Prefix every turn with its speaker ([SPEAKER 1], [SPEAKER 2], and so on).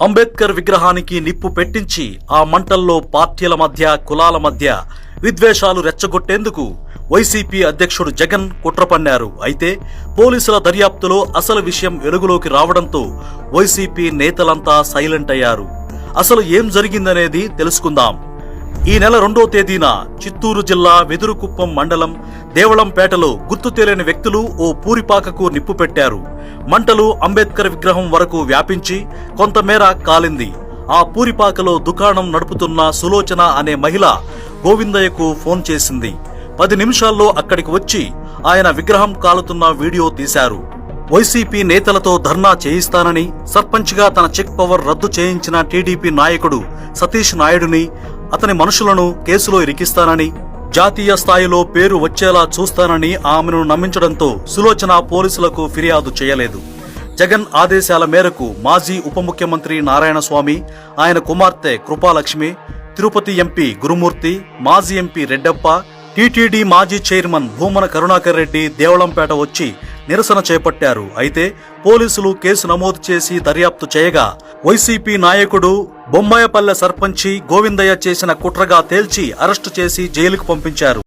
[SPEAKER 1] అంబేద్కర్ విగ్రహానికి నిప్పు పెట్టించి ఆ మంటల్లో పార్టీల మధ్య కులాల మధ్య విద్వేషాలు రెచ్చగొట్టేందుకు వైసీపీ అధ్యక్షుడు జగన్ కుట్ర పన్నారు. అయితే పోలీసుల దర్యాప్తులో అసలు విషయం వెలుగులోకి రావడంతో వైసీపీ నేతలంతా సైలెంట్ అయ్యారు. అసలు ఏం జరిగిందనేది తెలుసుకుందాం. ఈ నెల 2వ తేదీన చిత్తూరు జిల్లా వెదురుకుప్పం మండలం దేవళంపేటలో గుర్తు తెలియని వ్యక్తులు ఓ పూరిపాకకు నిప్పు పెట్టారు. మంటలు అంబేద్కర్ విగ్రహం వరకు వ్యాపించి కొంతమేర కాలింది. ఆ పూరిపాకలో దుకాణం నడుపుతున్న సులోచన అనే మహిళ గోవిందయ్యకు ఫోన్ చేసింది. 10 నిమిషాల్లో అక్కడికి వచ్చి ఆయన విగ్రహం కాలుతున్న వీడియో తీశారు. వైసీపీ నేతలతో ధర్నా చేయిస్తానని, సర్పంచ్గా తన చెక్ పవర్ రద్దు చేయించిన టీడీపీ నాయకుడు సతీష్ నాయుడుని, అతని మనుషులను కేసులో ఇరికిస్తానని, జాతీయ స్థాయిలో పేరు వచ్చేలా చూస్తానని ఆమెను నమ్మించడంతో సులోచన పోలీసులకు ఫిర్యాదు చేయలేదు. జగన్ ఆదేశాల మేరకు మాజీ ఉప ముఖ్యమంత్రి నారాయణస్వామి, ఆయన కుమార్తె కృపాలక్ష్మి, తిరుపతి ఎంపీ గురుమూర్తి, మాజీ ఎంపీ రెడ్డప్ప, టీటీడీ మాజీ చైర్మన్ భూమన కరుణాకర్ రెడ్డి దేవళంపేట వచ్చి నిరసన చేపట్టారు. అయితే పోలీసులు కేసు నమోదు చేసి దర్యాప్తు చేయగా వైసీపీ నాయకుడు బొమ్మాయపల్లె సర్పంచి గోవిందయ్య చేసిన కుట్రగా తేల్చి అరెస్టు చేసి జైలుకు పంపించారు.